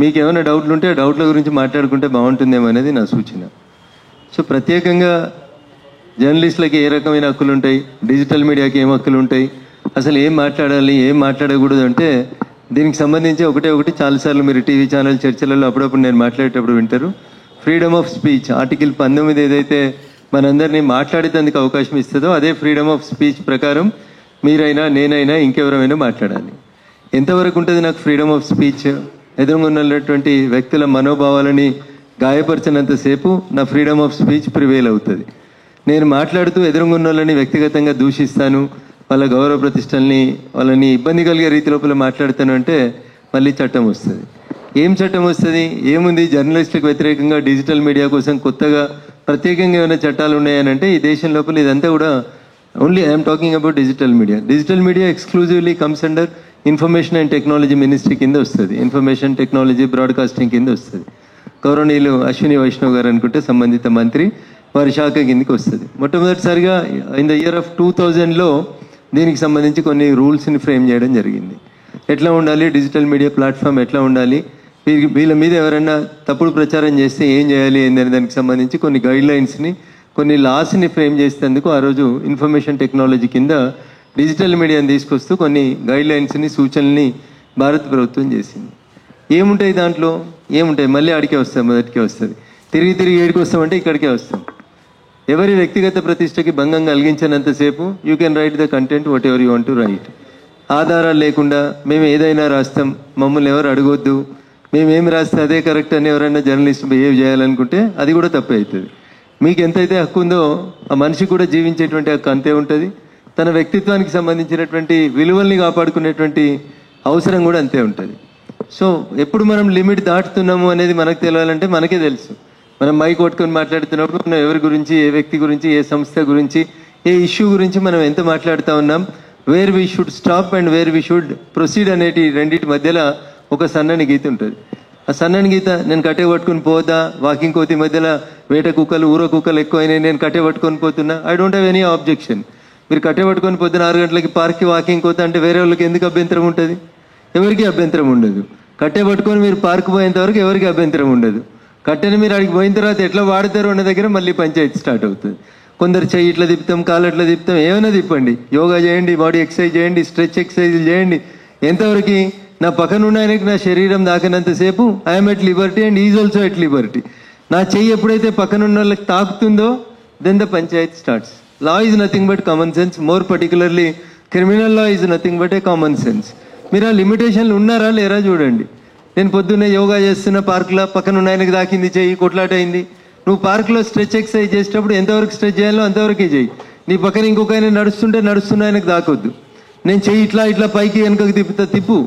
మీకు ఏమైనా డౌట్లు ఉంటే ఆ డౌట్ల గురించి మాట్లాడుకుంటే బాగుంటుందేమో అనేది నా సూచన. సో ప్రత్యేకంగా జర్నలిస్టులకి ఏ రకమైన హక్కులు ఉంటాయి, డిజిటల్ మీడియాకి ఏం హక్కులు ఉంటాయి, అసలు ఏం మాట్లాడాలి ఏం మాట్లాడకూడదు అంటే దీనికి సంబంధించి ఒకటి చాలాసార్లు మీరు టీవీ ఛానల్ చర్చలలో అప్పుడప్పుడు నేను మాట్లాడేటప్పుడు వింటారు. ఫ్రీడమ్ ఆఫ్ స్పీచ్ ఆర్టికల్ 19 ఏదైతే మనందరినీ మాట్లాడేందుకు అవకాశం ఇస్తుందో అదే ఫ్రీడమ్ ఆఫ్ స్పీచ్ ప్రకారం మీరైనా నేనైనా ఇంకెవరైనా మాట్లాడాలి. ఎంతవరకు ఉంటుంది నాకు ఫ్రీడమ్ ఆఫ్ స్పీచ్? ఎదురుగా ఉన్నటువంటి వ్యక్తుల మనోభావాలని గాయపరిచినంతసేపు నా ఫ్రీడమ్ ఆఫ్ స్పీచ్ ప్రివేల్ అవుతుంది. నేను మాట్లాడుతూ ఎదురుగా ఉన్న వాళ్ళని వ్యక్తిగతంగా దూషిస్తాను, వాళ్ళ గౌరవ ప్రతిష్టల్ని వాళ్ళని ఇబ్బంది కలిగే రీతి లోపల మాట్లాడతాను అంటే మళ్ళీ చట్టం వస్తుంది. ఏం చట్టం వస్తుంది? ఏముంది? జర్నలిస్టులకు వ్యతిరేకంగా డిజిటల్ మీడియా కోసం కొత్తగా ప్రత్యేకంగా ఏమైనా చట్టాలు ఉన్నాయని అంటే ఈ దేశం లోపల ఇదంతా కూడా only I'm talking about digital media. Digital media exclusively comes under information and technology ministry కింద వస్తుంది. ఇన్ఫర్మేషన్ టెక్నాలజీ బ్రాడ్కాస్టింగ్ కింద వస్తుంది. గౌరవనీయులు అశ్విని వైష్ణవ్ గారు అనుకుంటే సంబంధిత మంత్రి, వారి శాఖ కిందకి వస్తుంది. మొట్టమొదటిసారిగా ఇన్ ద ఇయర్ ఆఫ్ 2000లో దీనికి సంబంధించి కొన్ని రూల్స్ని ఫ్రేమ్ చేయడం జరిగింది. ఎట్లా ఉండాలి డిజిటల్ మీడియా ప్లాట్ఫామ్, ఎట్లా ఉండాలి, వీళ్ళ మీద ఎవరైనా తప్పుడు ప్రచారం చేస్తే ఏం చేయాలి ఏంటనే దానికి సంబంధించి కొన్ని గైడ్లైన్స్ని కొన్ని లాస్ని ఫ్రేమ్ చేసేందుకు ఆ రోజు ఇన్ఫర్మేషన్ టెక్నాలజీ కింద డిజిటల్ మీడియాని తీసుకొస్తూ కొన్ని గైడ్లైన్స్ని సూచనల్ని భారత ప్రభుత్వం చేసింది. ఏముంటాయి దాంట్లో? ఏముంటాయి? మళ్ళీ ఆడికే వస్తాం, మొదటికే వస్తుంది. తిరిగి ఏడికి వస్తామంటే ఇక్కడికే వస్తాం. ఎవరి వ్యక్తిగత ప్రతిష్టకి భంగం కలిగించినంతసేపు you can write the content whatever you want to write. ఆధారాలు లేకుండా మేము ఏదైనా రాస్తాం, మమ్మల్ని ఎవరు అడగొద్దు, మేమేమి రాస్తే అదే కరెక్ట్ అని ఎవరైనా జర్నలిస్ట్ బిహేవ్ చేయాలనుకుంటే అది కూడా తప్పే అవుతుంది. మీకు ఎంతైతే హక్కు ఉందో ఆ మనిషి కూడా జీవించేటువంటి హక్కు అంతే ఉంటుంది. తన వ్యక్తిత్వానికి సంబంధించినటువంటి విలువల్ని కాపాడుకునేటువంటి అవసరం కూడా అంతే ఉంటుంది. సో ఎప్పుడు మనం లిమిట్ దాటుతున్నాము అనేది మనకు తెలియాలంటే మనకే తెలుసు. మనం మైక్ కొట్టుకొని మాట్లాడుతున్నప్పుడు మనం ఎవరి గురించి, ఏ వ్యక్తి గురించి, ఏ సంస్థ గురించి, ఏ ఇష్యూ గురించి మనం ఎంత మాట్లాడుతూ ఉన్నాం, where we should stop and where we should proceed అనేటి రెండింటి మధ్యలో ఒక సన్నని గీత ఉంటుంది. ఆ సన్నని గీత నేను కట్టే పట్టుకొని పోదా, వాకింగ్ కోతి మధ్యలో వేట కుక్కలు ఊర కుక్కలు ఎక్కువైనాయి, నేను కట్టే పట్టుకొని పోతున్నా, I don't have any objection. మీరు కట్టే పట్టుకొని పొద్దున 6 గంటలకి పార్క్కి వాకింగ్ పోతా అంటే వేరే వాళ్ళకి ఎందుకు అభ్యంతరం ఉంటుంది? ఎవరికి అభ్యంతరం ఉండదు. కట్టే పట్టుకొని మీరు పార్క్ పోయేంత వరకు ఎవరికి అభ్యంతరం ఉండదు. కట్టెని మీరు అడిగి పోయిన తర్వాత ఎట్లా వాడతారు అన్న దగ్గర మళ్ళీ పంచాయతీ స్టార్ట్ అవుతుంది. కొందరు చెయ్యి ఇట్లా తిప్పుతాం, కాలు ఎట్లా తిప్పుతాం, ఏమైనా తిప్పండి, యోగా చేయండి, బాడీ ఎక్సర్సైజ్ చేయండి, స్ట్రెచ్ ఎక్సర్సైజ్లు చేయండి. ఎంతవరకు? నా పక్కన ఉన్న ఆయనకి నా శరీరం దాకినంతసేపు I'm at liberty and is also at liberty. నా చెయ్యి ఎప్పుడైతే పక్కన ఉన్న వాళ్ళకి తాకుతుందో then the panchayat starts. Law is nothing but common sense, more particularly criminal law is nothing but a common sense. మీరు ఆ లిమిటేషన్లు ఉన్నారా లేరా చూడండి. నేను పొద్దున్నే యోగా చేస్తున్న పార్క్లో, పక్కన ఉన్న ఆయనకి దాకింది చెయ్యి, కొట్లాట అయింది. నువ్వు పార్క్లో స్ట్రెచ్ ఎక్సర్సైజ్ చేసేటప్పుడు ఎంతవరకు స్ట్రెచ్ చేయాలో అంతవరకే చెయ్యి. నీ పక్కన ఇంకొక ఆయన నడుస్తున్న ఆయనకు దాకొద్దు. నేను చెయ్యి ఇట్లా పైకి వెనుకకి తిప్పు.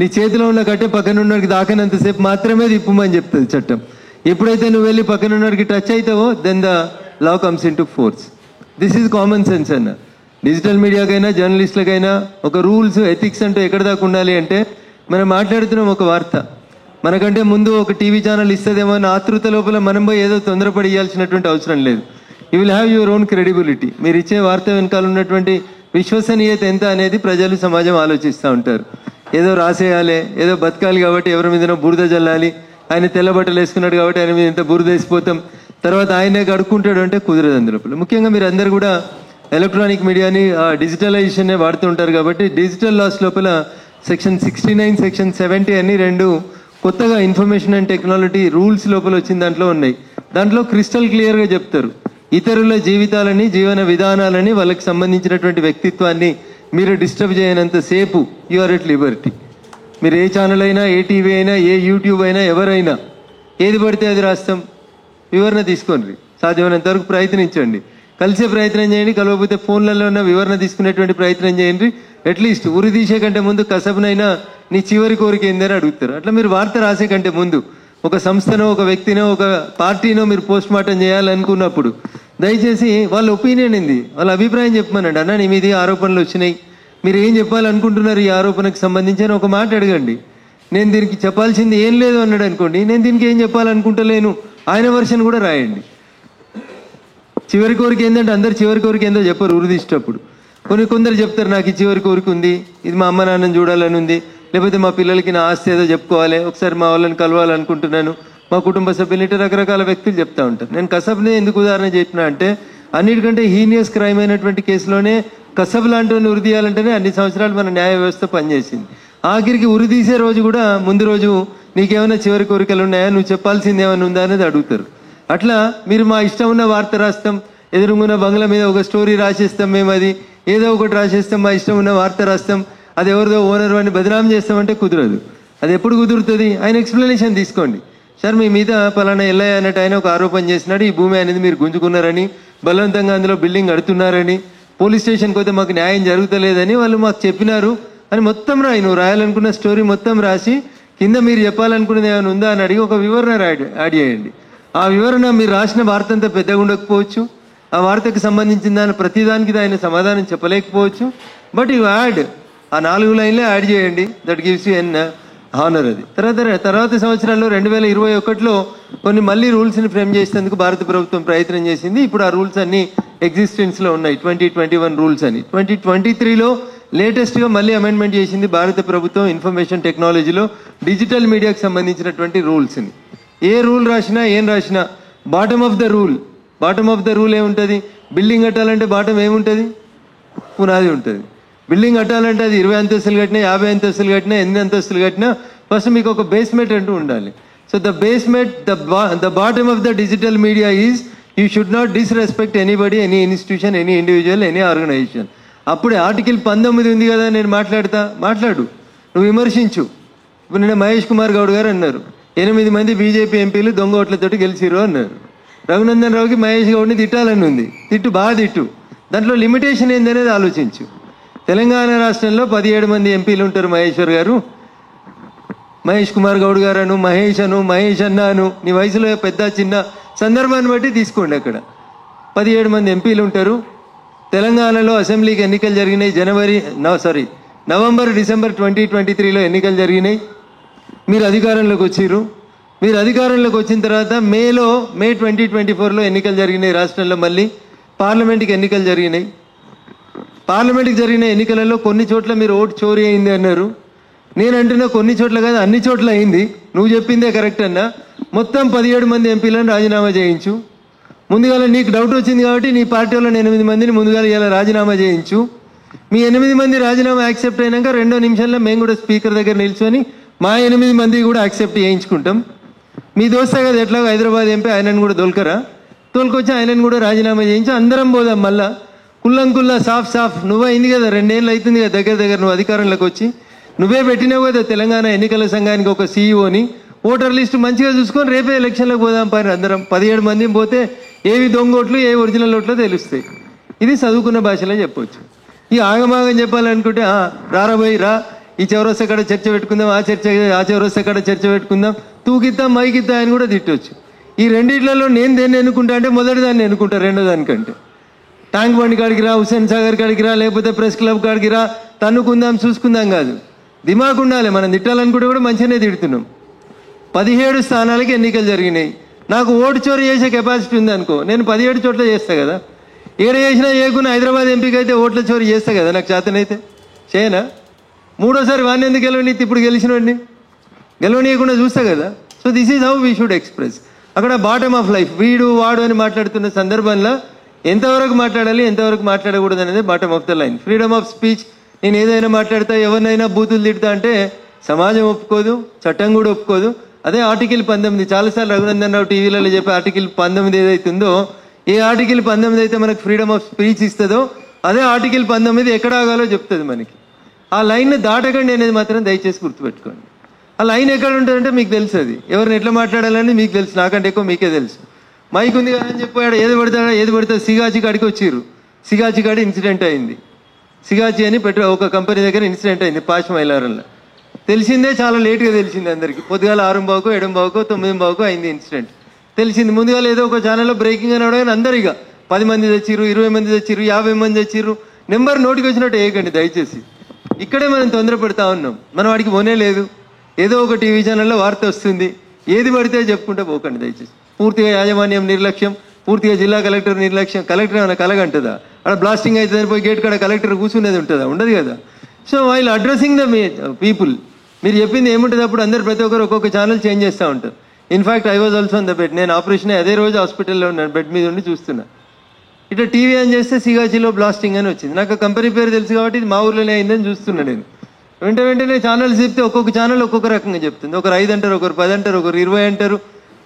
నీ చేతిలో ఉన్న కట్టే పక్కన ఉన్నవాడికి దాకనంతసేపు మాత్రమే తిప్పుమని చెప్తుంది చట్టం. ఎప్పుడైతే నువ్వు వెళ్ళి పక్కన ఉన్నవాడికి టచ్ అవుతావో then the law comes into force. This is common sense అన్న. డిజిటల్ మీడియాకైనా జర్నలిస్టులకైనా ఒక రూల్స్, ఎథిక్స్ అంటూ ఎక్కడ దాకా ఉండాలి అంటే, మనం మాట్లాడుతున్నాం ఒక వార్త, మనకంటే ముందు ఒక టీవీ ఛానల్ ఇస్తుందేమో అని ఆతృత లోపల మనం పోయి ఏదో తొందరపడి ఇవ్వాల్సినటువంటి అవసరం లేదు. You will have your own credibility. మీరు ఇచ్చే వార్త వెనకాల ఉన్నటువంటి విశ్వసనీయత ఎంత అనేది ప్రజలు, సమాజం ఆలోచిస్తూ ఉంటారు. ఏదో రాసేయాలి, ఏదో బతకాలి కాబట్టి ఎవరి మీదనో బురద జల్లాలి, ఆయన తెల్ల బట్టలు వేసుకున్నాడు కాబట్టి ఆయన మీద ఇంత బురద వేసిపోతాం, తర్వాత ఆయనే కడుక్కుంటాడు అంటే కుదరదు. అందులోపల ముఖ్యంగా మీరు అందరు కూడా ఎలక్ట్రానిక్ మీడియాని డిజిటలైజేషన్నే వాడుతుంటారు కాబట్టి డిజిటల్ లాస్ లోపల సెక్షన్ 69, సెక్షన్ 70 అన్ని రెండు కొత్తగా ఇన్ఫర్మేషన్ అండ్ టెక్నాలజీ రూల్స్ లోపల వచ్చిన దాంట్లో ఉన్నాయి. దాంట్లో క్రిస్టల్ క్లియర్గా చెప్తారు, ఇతరుల జీవితాలని, జీవన విధానాలని, వాళ్ళకి సంబంధించినటువంటి వ్యక్తిత్వాన్ని మీరు డిస్టర్బ్ చేయనంతసేపు యు ఆర్ ఎట్ లిబర్టీ. మీరు ఏ ఛానల్ అయినా, ఏ టీవీ అయినా, ఏ యూట్యూబ్ అయినా, ఎవరైనా ఏది పడితే అది రాస్తాం. వివరణ తీసుకోండి, సాధ్యమైనంత వరకు ప్రయత్నించండి, కలిసే ప్రయత్నం చేయండి. కలవకపోతే ఫోన్లలో ఉన్న వివరణ తీసుకునేటువంటి ప్రయత్నం చేయండి. అట్లీస్ట్ ఉరి తీసే కంటే ముందు కసబనైనా నీ చివరి కోరిక ఏందని అడుగుతారు. అట్లా మీరు వార్త రాసే కంటే ముందు ఒక సంస్థనో, ఒక వ్యక్తినో, ఒక పార్టీనో మీరు పోస్ట్ మార్టం చేయాలనుకున్నప్పుడు దయచేసి వాళ్ళ ఒపీనియన్ ఏంది, వాళ్ళ అభిప్రాయం చెప్పమనండి. అన్న నీ మీద ఆరోపణలు వచ్చినాయి, మీరు ఏం చెప్పాలనుకుంటున్నారు ఈ ఆరోపణకు సంబంధించి అని ఒక మాట అడగండి. నేను దీనికి చెప్పాల్సింది ఏం లేదు అన్నాడు అనుకోండి, నేను దీనికి ఏం చెప్పాలనుకుంటలేను ఆయన వర్షన్ కూడా రాయండి. చివరి కోరిక ఏంటంటే అందరు చివరి కోరిక ఏందో చెప్పరు ఉరి తీసేటప్పుడు. కొందరు చెప్తారు నాకు ఈ చివరి కోరిక ఉంది, ఇది మా అమ్మ నాన్నని చూడాలని ఉంది, లేకపోతే మా పిల్లలకి నా ఆస్తి ఏదో చెప్పుకోవాలి, ఒకసారి మా వాళ్ళని కలవాలనుకుంటున్నాను, మా కుటుంబ సభ్యులు ఇటు రకరకాల వ్యక్తులు చెప్తా ఉంటారు. నేను కసబ్ని ఎందుకు ఉదాహరణ చెప్పినా అంటే అన్నిటికంటే హీనియస్ క్రైమ్ అయినటువంటి కేసులోనే కసబ్ లాంటి ఉరి తీయాలంటేనే అన్ని సంవత్సరాలు మన న్యాయ వ్యవస్థ పనిచేసింది. ఆఖరికి ఉరి తీసే రోజు కూడా ముందు రోజు నీకేమైనా చివరి కోరికలు ఉన్నాయా, నువ్వు చెప్పాల్సింది ఏమైనా ఉందా అనేది అడుగుతారు. అట్లా మీరు మా ఇష్టం ఉన్న వార్త రాస్తాం, ఎదురుగున్న బంగ్లా మీద ఒక స్టోరీ రాసేస్తాం, మేము అది ఏదో ఒకటి రాసేస్తాం, మా ఇష్టం ఉన్న వార్త రాస్తాం, అది ఎవరిదో ఓనర్ అని బదనాం చేస్తామంటే కుదరదు. అది ఎప్పుడు కుదురుతుంది? ఆయన ఎక్స్ప్లెనేషన్ తీసుకోండి. సార్ మీ మీద పలానా ఎల్లయ్య అన్నట్టు ఆయన ఒక ఆరోపణ చేసినాడు, ఈ భూమి అనేది మీరు గుంజుకున్నారని, బలవంతంగా అందులో బిల్డింగ్ కడుతున్నారని, పోలీస్ స్టేషన్కి పోతే మాకు న్యాయం జరుగుతలేదని వాళ్ళు మాకు చెప్పినారు అని మొత్తం రాయి. నువ్వు రాయాలనుకున్న స్టోరీ మొత్తం రాసి కింద మీరు చెప్పాలనుకున్నది ఏమైనా ఉందా అని అడిగి ఒక వివరణ యాడ్ చేయండి. ఆ వివరణ మీరు రాసిన వార్త అంతా పెద్దగా ఉండకపోవచ్చు, ఆ వార్తకు సంబంధించిన దాని ప్రతిదానికి ఆయన సమాధానం చెప్పలేకపోవచ్చు, బట్ యు యాడ్ ఆ 4 లైన్లే యాడ్ చేయండి. That gives you an honour. అది తర్వాత సంవత్సరాల్లో 2021లో కొన్ని మళ్ళీ రూల్స్ని ఫ్రేమ్ చేసేందుకు భారత ప్రభుత్వం ప్రయత్నం చేసింది. ఇప్పుడు ఆ రూల్స్ అన్ని ఎగ్జిస్టెన్స్లో ఉన్నాయి, 2021 రూల్స్ అని. 2023లో లేటెస్ట్గా మళ్ళీ అమెండ్మెంట్ చేసింది భారత ప్రభుత్వం ఇన్ఫర్మేషన్ టెక్నాలజీలో డిజిటల్ మీడియాకి సంబంధించినటువంటి రూల్స్ని. ఏ రూల్ రాసినా ఏం రాసినా బాటమ్ ఆఫ్ ద రూల్ ఏముంటుంది? బిల్డింగ్ కట్టాలంటే బాటం ఏముంటుంది? పునాది ఉంటుంది. బిల్డింగ్ కట్టాలంటే అది 20 అంతస్తులు కట్టినా, 50 అంతస్తులు కట్టినా, 8 అంతస్తులు కట్టినా ఫస్ట్ మీకు ఒక బేస్మెంట్ అంటూ ఉండాలి. So the bottom of the digital media is you should not disrespect anybody, any institution, any individual, any organisation. అప్పుడే ఆర్టికల్ 19 ఉంది కదా, నేను మాట్లాడు, నువ్వు విమర్శించు. ఇప్పుడు నిన్న మహేష్ కుమార్ గౌడ్ గారు అన్నారు 8 మంది బీజేపీ ఎంపీలు దొంగ ఓట్లతోటి గెలిచిరు అన్నారు. రఘునందన్ రావుకి మహేష్ గౌడ్ని తిట్టాలని ఉంది, బాగా తిట్టు. దాంట్లో లిమిటేషన్ ఏందనేది ఆలోచించు. తెలంగాణ రాష్ట్రంలో 17 మంది ఎంపీలు ఉంటారు. మహేష్ కుమార్ గౌడ్ గారు అను, మహేష్ అన్న అను, నీ వయసులో పెద్ద చిన్న సందర్భాన్ని బట్టి తీసుకోండి. అక్కడ 17 మంది ఎంపీలు ఉంటారు. తెలంగాణలో అసెంబ్లీకి ఎన్నికలు జరిగినాయి నవంబర్ డిసెంబర్ 2023లో ఎన్నికలు జరిగినాయి. మీరు అధికారంలోకి వచ్చిర్రు. మీరు అధికారంలోకి వచ్చిన తర్వాత మే 2024లో ఎన్నికలు జరిగినాయి రాష్ట్రంలో. మళ్ళీ పార్లమెంట్కి ఎన్నికలు జరిగినాయి. పార్లమెంట్కి జరిగిన ఎన్నికలలో కొన్ని చోట్ల మీరు ఓటు చోరీ అయింది అన్నారు. నేను అంటున్నా కొన్ని చోట్ల కాదు, అన్ని చోట్ల అయింది. నువ్వు చెప్పిందే కరెక్ట్ అన్నా. మొత్తం 17 మంది ఎంపీలను రాజీనామా చేయించు. ముందుగా నీకు డౌట్ వచ్చింది కాబట్టి నీ పార్టీ వాళ్ళని 8 మందిని ముందుగా ఇలా రాజీనామా చేయించు. మీ 8 మంది రాజీనామా యాక్సెప్ట్ అయినాక 2వ నిమిషంలో మేము కూడా స్పీకర్ దగ్గర నిల్చొని మా 8 మంది కూడా యాక్సెప్ట్ చేయించుకుంటాం. మీ దోస్తా కదా ఎట్లాగో హైదరాబాద్ ఎంపీ, ఆయనను కూడా తోలుకొచ్చి ఆయనను కూడా రాజీనామా చేయించి అందరం పోదాం. మళ్ళా కుల్లా సాఫ్ నువ్వు అయింది కదా, 2 ఏళ్ళు అవుతుంది కదా దగ్గర నువ్వు అధికారంలోకి వచ్చి. నువ్వే పెట్టినావు కదా తెలంగాణ ఎన్నికల సంఘానికి ఒక సీఈఓని. ఓటర్ లిస్టు మంచిగా చూసుకొని రేపే ఎలక్షన్లకు పోదాం పని అందరం. 17 మంది పోతే ఏవి దొంగ ఓట్లు, ఏ ఒరిజినల్ ఓట్లో తెలుస్తాయి. ఇది చదువుకున్న భాషలో చెప్పొచ్చు. ఈ ఆగమాగం చెప్పాలనుకుంటే రా ఈ చౌరస్తా కాడ చర్చ పెట్టుకుందాం, ఆ చౌరస్తా కాడ చర్చ పెట్టుకుందాం, తూకిద్దాం మైకిద్దాం అని కూడా తిట్టొచ్చు. ఈ రెండిట్లలో నేను దేన్ని ఎన్నుకుంటా అంటే మొదటి దాన్ని ఎన్నుకుంటా, రెండో దానికంటే. ట్యాంక్ బండి కాడికి రా, హుస్సేన్ సాగర్ కాడికి రా, లేకపోతే ప్రెస్ క్లబ్ కాడికి రా, తన్నుకుందాం చూసుకుందాం కాదు. దిమాగ్ ఉండాలి. మనం తిట్టాలనుకుంటే కూడా మంచిగానే తిడుతున్నాం. 17 స్థానాలకి ఎన్నికలు జరిగినాయి. నాకు ఓటు చోరీ చేసే కెపాసిటీ ఉంది అనుకో, నేను 17 చోట్ల చేస్తా కదా. ఏడ చేసినా ఏకున్నా హైదరాబాద్ ఎంపీకి అయితే ఓట్ల చోరీ చేస్తా కదా, నాకు చేతనైతే చేయనా? 3వసారి వాడిని ఎందుకు గెలవనీతి? ఇప్పుడు గెలిచినోడిని గెలవనీయకుండా చూస్తా కదా. So this is how we should express. అక్కడ బాటమ్ ఆఫ్ లైఫ్ వీడు వాడు అని మాట్లాడుతున్న సందర్భంలో ఎంతవరకు మాట్లాడాలి, ఎంతవరకు మాట్లాడకూడదు అనేది bottom of the line. Freedom of speech. నేను ఏదైనా మాట్లాడతా, ఎవరినైనా బూతులు తిడతా అంటే సమాజం ఒప్పుకోదు, చట్టం కూడా ఒప్పుకోదు. అదే ఆర్టికల్ 19 చాలాసార్లు రఘునందన్ రావు టీవీలలో చెప్పే ఆర్టికల్ 19 ఏదైతుందో, ఏ ఆర్టికల్ 19 అయితే మనకు ఫ్రీడమ్ ఆఫ్ స్పీచ్ ఇస్తుందో అదే ఆర్టికల్ 19 ఎక్కడ ఆగాలో చెప్తుంది మనకి. ఆ లైన్ దాటకండి అనేది మాత్రం దయచేసి గుర్తుపెట్టుకోండి. ఆ లైన్ ఎక్కడ ఉంటుందంటే మీకు తెలుసు. అది ఎవరిని ఎట్లా మాట్లాడాలని మీకు తెలుసు, నాకంటే ఎక్కువ మీకే తెలుసు. మైక్ ఉంది కదా అని చెప్పాడు, ఏది పడితే సిగాచి కాడికి వచ్చిర్రు. సిగాచి కాడి ఇన్సిడెంట్ అయింది. సిగాచి అని ఒక కంపెనీ దగ్గర ఇన్సిడెంట్ అయింది పాష్ మైలారంలో. తెలిసిందే చాలా లేట్గా తెలిసింది అందరికీ. పొద్దుగాల 6:15, 7:15, 9:15 అయింది ఇన్సిడెంట్. తెలిసింది ముందుగా ఏదో ఒక ఛానల్లో బ్రేకింగ్ అని అడగానే అందరు ఇక 10 మంది తెచ్చిర్రు, 20 మంది తెచ్చిర్రు, 50 మంది తెచ్చిర్రు. నెంబర్ నోటికి వచ్చినట్టు వేయకండి దయచేసి. ఇక్కడే మనం తొందర పెడతా ఉన్నాం. మనం వాడికి పోనే లేదు. ఏదో ఒక టీవీ ఛానల్లో వార్త వస్తుంది, ఏది పడితే చెప్పుకుంటే పోకండి దయచేసి. పూర్తిగా యాజమాన్యం నిర్లక్ష్యం, పూర్తిగా జిల్లా కలెక్టర్ నిర్లక్ష్యం. కలెక్టర్ ఏమైనా కలగంటుందా? అక్కడ బ్లాస్టింగ్ అయితే పోయి గేట్ కాడ కలెక్టర్ కూర్చునేది ఉంటుందా? ఉండదు కదా. So while addressing the people, మీరు చెప్పింది ఏముంటుంది అప్పుడు అందరు ప్రతి ఒక్కరు ఒక్కొక్క ఛానల్ చేంజ్ చేస్తూ ఉంటారు. In fact I was also on the bed. నేను ఆపరేషన్ అదే రోజు హాస్పిటల్లో ఉన్నాను, బెడ్ మీద ఉండి చూస్తున్నా. ఇట్లా టీవీ ఆన్ చేస్తే సిగాచిలో బ్లాస్టింగ్ అని వచ్చింది. నాకు కంపెనీ పేరు తెలుసు కాబట్టి ఇది మా ఊర్లోనే అయిందని చూస్తున్నా నేను. వెంటనే ఛానల్స్ చెప్తే ఒక్కొక్క ఛానల్ ఒక్కొక్క రకంగా చెప్తుంది. ఒకరు 5 అంటారు, ఒకరు 10 అంటారు, ఒకరు 20 అంటారు.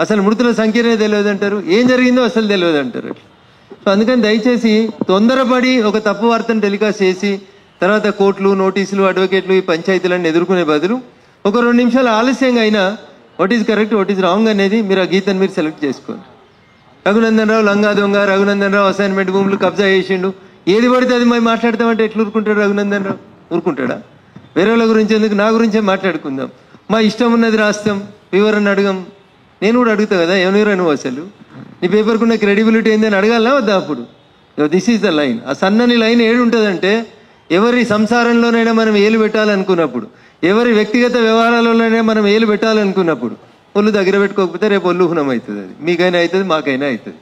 అసలు మృతుల సంఖ్యనే తెలియదు అంటారు, ఏం జరిగిందో అసలు తెలియదు అంటారు. సో అందుకని దయచేసి తొందరపడి ఒక తప్పు వార్తను టెలికాస్ట్ చేసి తర్వాత కోర్టులు, నోటీసులు, అడ్వకేట్లు, ఈ పంచాయతీలను ఎదుర్కొనే బదులు ఒక 2 నిమిషాలు ఆలస్యంగా అయినా what is correct, what is wrong అనేది మీరు ఆ గీతను మీరు సెలెక్ట్ చేసుకోండి. రఘునందన్ రావు లంగా దొంగ, రఘునందన్ రావు అసైన్మెంట్ భూములు కబ్జా చేసిండు, ఏది పడితే అది మేము మాట్లాడతామంటే ఎట్లా ఊరుకుంటాడు రఘునందన్ రావు? ఊరుకుంటాడా? వేరే వాళ్ళ గురించి ఎందుకు, నా గురించే మాట్లాడుకుందాం. మా ఇష్టం ఉన్నది రాస్తాం, వివరణ అడగం. నేను కూడా అడుగుతా కదా, ఎవరిరా నువ్వు అసలు, నీ పేపర్కున్న క్రెడిబిలిటీ ఏందని అడగాలనా వద్దా? అప్పుడు దిస్ ఈజ్ ద లైన్. ఆ సన్నని లైన్ ఏడు ఉంటుందంటే ఎవరి సంసారంలోనైనా మనం ఏలు పెట్టాలనుకున్నప్పుడు, ఎవరి వ్యక్తిగత వ్యవహారాలలోనైనా మనం ఏలు పెట్టాలనుకున్నప్పుడు ఒళ్ళు దగ్గర పెట్టుకోకపోతే రేపు ఒళ్ళు హునం అవుతుంది. అది మీకైనా అవుతుంది, మాకైనా అవుతుంది.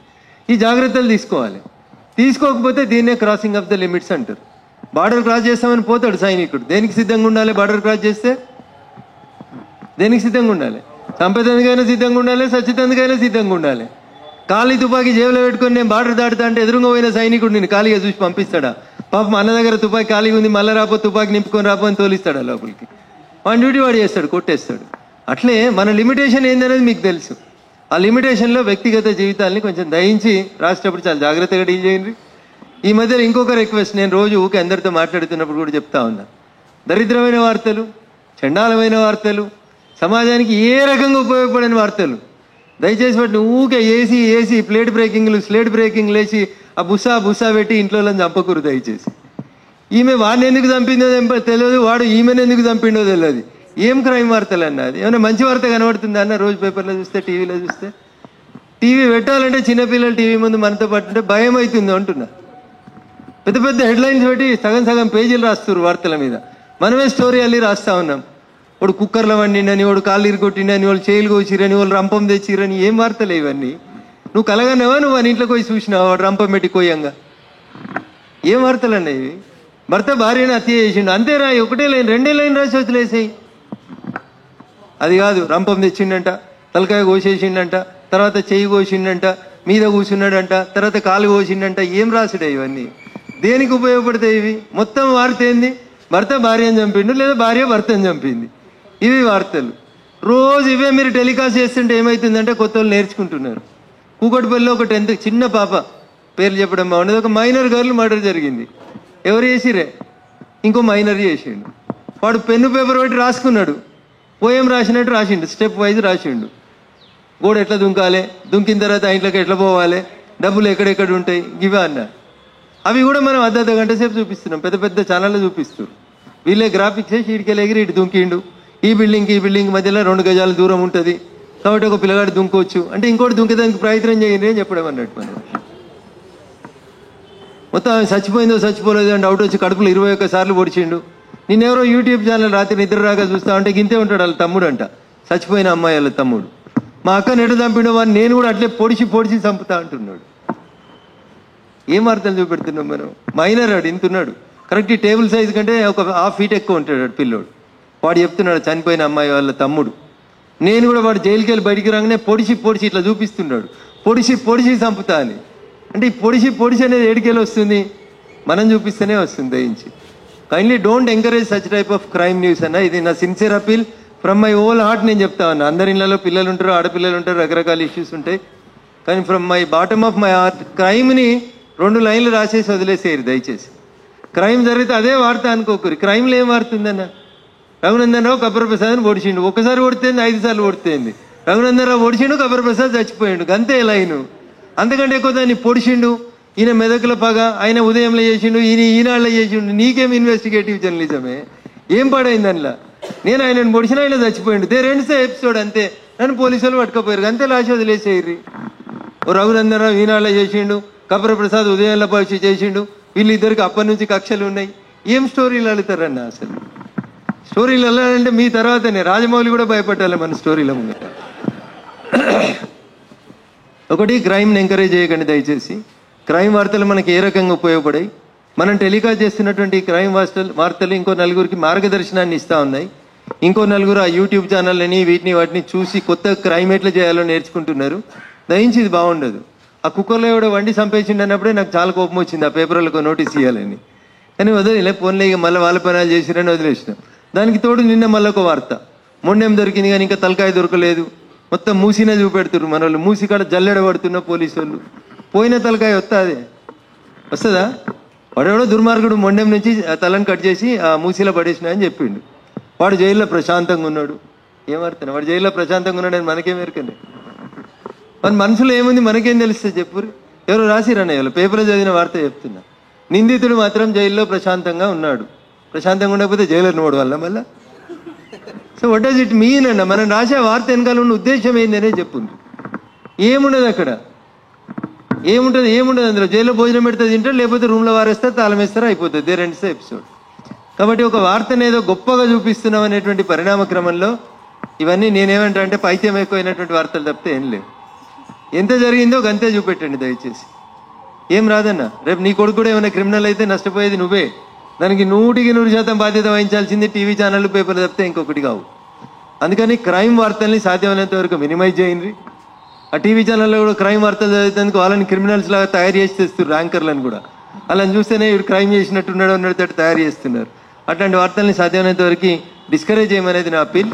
ఈ జాగ్రత్తలు తీసుకోవాలి. తీసుకోకపోతే దీన్నే క్రాసింగ్ ఆఫ్ ద లిమిట్స్ అంటారు. బార్డర్ క్రాస్ చేస్తామని పోతాడు సైనికుడు. దేనికి సిద్ధంగా ఉండాలి? బార్డర్ క్రాస్ చేస్తే దేనికి సిద్ధంగా ఉండాలి? చంపేతందుకైనా సిద్ధంగా ఉండాలి, సచ్చితందుకైనా సిద్ధంగా ఉండాలి. ఖాళీ తుపాకీ జేబులో పెట్టుకొని నేను బార్డర్ దాటుతా అంటే ఎదురుగా పోయిన సైనికుడు నేను ఖాళీగా చూసి పంపిస్తాడా? పాపం అన్న దగ్గర తుపాకీ ఖాళీగా ఉంది, మళ్ళీ రాపో తుపాకీ నింపుకొని రాపో అని తోలిస్తాడా లోపలికి? వాడి డ్యూటీ వాడు చేస్తాడు, కొట్టేస్తాడు. అట్లే మన లిమిటేషన్ ఏందనేది మీకు తెలుసు. ఆ లిమిటేషన్లో వ్యక్తిగత జీవితాల్ని కొంచెం దయించి రాసేటప్పుడు చాలా జాగ్రత్తగా డీల్ చేయండి. ఈ మధ్యలో ఇంకొక రిక్వెస్ట్, నేను రోజు ఊకే అందరితో మాట్లాడుతున్నప్పుడు కూడా చెప్తా ఉన్నా. దరిద్రమైన వార్తలు, చండాలమైన వార్తలు, సమాజానికి ఏ రకంగా ఉపయోగపడని వార్తలు దయచేసి వాటిని ఊకే ఏసీ ప్లేట్ బ్రేకింగ్లు, స్లేట్ బ్రేకింగ్ లేచి ఆ బుసా పెట్టి ఇంట్లో చంపకూరు దయచేసి. ఈమె వాడిని ఎందుకు చంపిందో తెలియదు, వాడు ఈమెను ఎందుకు చంపిండో తెలియదు. ఏం క్రైమ్ వార్తలు అన్నది? ఏమైనా మంచి వార్త కనబడుతుందా అన్న? రోజు పేపర్లో చూస్తే, టీవీలో చూస్తే. టీవీ పెట్టాలంటే చిన్నపిల్లలు టీవీ ముందు మనతో పాటు ఉంటే భయం అవుతుంది అంటున్నా. పెద్ద పెద్ద హెడ్లైన్స్ పెట్టి సగం పేజీలు రాస్తారు వార్తల మీద. మనమే స్టోరీ అల్లి రాస్తా ఉన్నాం. వాడు కుక్కర్లో వండిండని, వాడు కాళ్ళు ఇరుకొట్టిండని, వాళ్ళు చేయిలు కోసిరని, వాళ్ళు రంపం తెచ్చిరని. ఏం వార్తలే ఇవన్నీ? నువ్వు కలగన్నావా? నువ్వు అని ఇంట్లోకి పోయి చూసినావా వాడు రంపం పెట్టి కోయంగా? ఏం వార్తలు అన్నాయి ఇవి? భర్త భార్యని హత్య చేసిండు, అంతే రాయి, ఒకటే లైన్, 2 లైన్ రాసి వదిలేసాయి. అది కాదు, రంపం తెచ్చిండంట, తలకాయ కోసేసిండంట, తర్వాత చెయ్యి కోసిండంట, మీద కూర్చున్నాడంట, తర్వాత కాలు కోసిండంట. ఏం రాసుడే ఇవన్నీ? దేనికి ఉపయోగపడతాయి ఇవి? మొత్తం వార్త ఏంది? భర్త భార్యను చంపిండు, లేదా భార్య భర్తను చంపింది. ఇవి వార్తలు. రోజు ఇవే మీరు టెలికాస్ట్ చేస్తుంటే ఏమవుతుందంటే కొత్త వాళ్ళు నేర్చుకుంటున్నారు. కూకట్పల్లిలో ఒక 10th చిన్న పాప, పేర్లు చెప్పడం బాగుండదు, ఒక మైనర్ గర్ల్ మర్డర్ జరిగింది. ఎవరు చేసిరే? ఇంకో మైనర్ చేసిండు. వాడు పెన్ను పేపర్ పెట్టి రాసుకున్నాడు, పోయం రాసినట్టు రాసిండు, స్టెప్ వైజ్ రాసిండు. గోడ ఎట్లా దుంకాలి, దుంకిన తర్వాత ఇంట్లోకి ఎట్లా పోవాలి, డబ్బులు ఎక్కడెక్కడ ఉంటాయి, ఇవే అన్నారు. అవి కూడా మనం అర్ధ గంట సేపు చూపిస్తున్నాం, పెద్ద ఛానల్లో చూపిస్తారు. వీళ్ళే గ్రాఫిక్స్ వేసి ఇటుకెళ్ళి ఎగిరి ఇటు దుంకిండు, ఈ బిల్డింగ్ మధ్యలో 2 గజాల దూరం ఉంటుంది కాబట్టి ఒక పిల్లగాడు దుంకోవచ్చు అంటే ఇంకోటి దుంకేదానికి ప్రయత్నం చేయండి అని చెప్పడం అన్నట్టు. మనం మొత్తం ఆమె చచ్చిపోలేదో అని డౌట్ వచ్చి కడుపులో 21 సార్లు పొడిచిండు. నిన్నెవరో యూట్యూబ్ ఛానల్ రాత్రి నిద్ర రాగా చూస్తా ఉంటే గింతే ఉంటాడు వాళ్ళ తమ్ముడు అంట, చచ్చిపోయిన అమ్మాయి వాళ్ళ తమ్ముడు. మా అక్కని ఎటు చంపిన వాడిని నేను కూడా అట్లే పొడిచి చంపుతా అంటున్నాడు. ఏం వార్తలు చూపెడుతున్నాం మనం? మైనర్ వాడు ఇంతున్నాడు, కరెక్ట్ ఈ టేబుల్ సైజ్ కంటే ఒక 1/2 feet ఎక్కువ ఉంటాడు పిల్లోడు. వాడు చెప్తున్నాడు చనిపోయిన అమ్మాయి వాళ్ళ తమ్ముడు. నేను కూడా వాడు జైలుకి వెళ్ళి బయటికి రాగానే పొడిచి ఇట్లా చూపిస్తున్నాడు, పొడిచి చంపుతా అని. అంటే ఈ పొడిచి అనేది ఏడికెళ్ళి వస్తుంది? మనం చూపిస్తేనే వస్తుంది. దయించి kindly don't encourage such type of crime news అన్న. ఇది నా sincere appeal from my whole heart. నేను చెప్తా ఉన్నా, అందరి ఇళ్లలో పిల్లలు ఉంటారు, ఆడపిల్లలు ఉంటారు, రకరకాల ఇష్యూస్ ఉంటాయి. కానీ from my bottom of my heart క్రైమ్ని 2 లైన్లు రాసేసి వదిలేసేయరు దయచేసి. క్రైమ్ జరిగితే అదే వార్త అనుకోకరు. క్రైమ్లో ఏం వార్త ఉందన్న? రఘునందన్ రావు కపర ప్రసాద్ని పొడిచిండు, ఒకసారి కొడితేంది 5 సార్లు కొడితేంది. రఘునందన్ రావు పొడిచిండు, కపర ప్రసాద్ చచ్చిపోయిండు, అంతే లైను. అంతకంటే ఎక్కువ దాన్ని పొడిచిండు, ఈయన మెదకుల పగ, ఆయన ఉదయంలో చేసిండు, ఈనాళ్ళలో చేసిండు. నీకేం ఇన్వెస్టిగేటివ్ జర్నలిజమే? ఏం పడైంది అందులో? నేను ఆయనను పొడిచిన, ఆయన చచ్చిపోయిండు, దే రెండ్సే ఎపిసోడ్ అంతే. నన్ను పోలీసులు పట్టుకపోయారు, అంతే లాస్ట్ వదిలేసేయర్రి. ఓ రఘునందన్ రావు ఈనాళ్ళలో చేసిండు, కపర ప్రసాద్ ఉదయంలో పరిచయం చేసిండు, వీళ్ళిద్దరికి అప్పటి నుంచి కక్షలు ఉన్నాయి. ఏం స్టోరీలు అడుగుతారన్న? అసలు స్టోరీలు వెళ్ళాలంటే మీ తర్వాతనే రాజమౌళి కూడా భయపడాలి మన స్టోరీల ముందు. ఒకటి, క్రైమ్ని ఎంకరేజ్ చేయకండి దయచేసి. క్రైమ్ వార్తలు మనకి ఏ రకంగా ఉపయోగపడాయి? మనం టెలికాస్ట్ చేస్తున్నటువంటి క్రైమ్ వార్తలు ఇంకో 4గురికి మార్గదర్శనాన్ని ఇస్తూ ఉన్నాయి. ఇంకో నలుగురు ఆ యూట్యూబ్ ఛానళ్ళని వాటిని చూసి కొత్త క్రైమ్ ఎట్లా చేయాలో నేర్చుకుంటున్నారు. దయించి ఇది బాగుండదు. ఆ కుక్కర్లో ఎవడో వండి చంపేసిండు అన్నప్పుడే నాకు చాలా కోపం వచ్చింది, ఆ పేపర్లకు నోటీస్ ఇవ్వాలని. కానీ వదిలే పోన్లే, ఇక మళ్ళీ వాళ్ళ పనాలు చేసిరని వదిలేసినాం. దానికి తోడు నిన్న మళ్ళీ ఒక వార్త, మొండెం దొరికింది కానీ ఇంకా తలకాయ దొరకలేదు. మొత్తం మూసినే చూపెడుతున్నారు మన వాళ్ళు. మూసి కాడ జల్లెడ పడుతున్న పోలీసు వాళ్ళు. పోయిన తలకాయ వస్తుందా? వాడెవడో దుర్మార్గుడు మొండెం నుంచి తలను కట్ చేసి ఆ మూసిలో పడేసిన అని చెప్పిండు. వాడు జైల్లో ప్రశాంతంగా ఉన్నాడు. ఏమర్థం? వాడు జైల్లో ప్రశాంతంగా ఉన్నాడు అని మనకేం ఎరకనే? మన మనసులో ఏముంది మనకేం తెలుస్తుంది చెప్పురు? ఎవరు రాసిరన్న పేపర్లో చదివిన వార్త చెప్తున్నా. నిందితుడు మాత్రం జైల్లో ప్రశాంతంగా ఉన్నాడు. ప్రశాంతంగా ఉండకపోతే జైలర్ నోడు వల్ల మళ్ళా. So what does it mean అన్న? మనం రాసే వార్త వెనకాల ఉన్న ఉద్దేశం ఏందనే చెప్పుంది. ఏముండదు అక్కడ, ఏముంటుంది అందులో. జైల్లో భోజనం పెడితే తింటారు, లేకపోతే రూమ్లో వారేస్తారు, తాళం వేస్తారు, అయిపోతుంది. They రెండ్స్ episode. కాబట్టి ఒక వార్తను ఏదో గొప్పగా చూపిస్తున్నాం అనేటువంటి పరిణామ క్రమంలో ఇవన్నీ నేనేమంటా అంటే పైత్యం ఎక్కువైనటువంటి వార్తలు తప్పితే ఏం లేవు. ఎంత జరిగిందో గంతే చూపెట్టండి దయచేసి. ఏం రాదన్న, రేపు నీ కొడుకు కూడా ఏమైనా క్రిమినల్ అయితే నష్టపోయేది నువ్వే. దానికి 100% బాధ్యత వహించాల్సింది టీవీ ఛానళ్ళు, పేపర్లు తప్పితే ఇంకొకటి కావు. అందుకని క్రైమ్ వార్తల్ని సాధ్యమైనంత వరకు మినిమైజ్ చేయండి. ఆ టీవీ ఛానల్లో కూడా క్రైమ్ వార్తలు చదివేందుకు వాళ్ళని క్రిమినల్స్ లాగా తయారు చేసి తెస్తున్నారు, ర్యాంకర్లను కూడా. అలా చూస్తేనే ఇవి క్రైమ్ చేసినట్టున్నాడు అన్నట్టు తయారు చేస్తున్నారు. అట్లాంటి వార్తల్ని సాధ్యమైనంత వరకు డిస్కరేజ్ చేయమనేది నా అప్పీల్.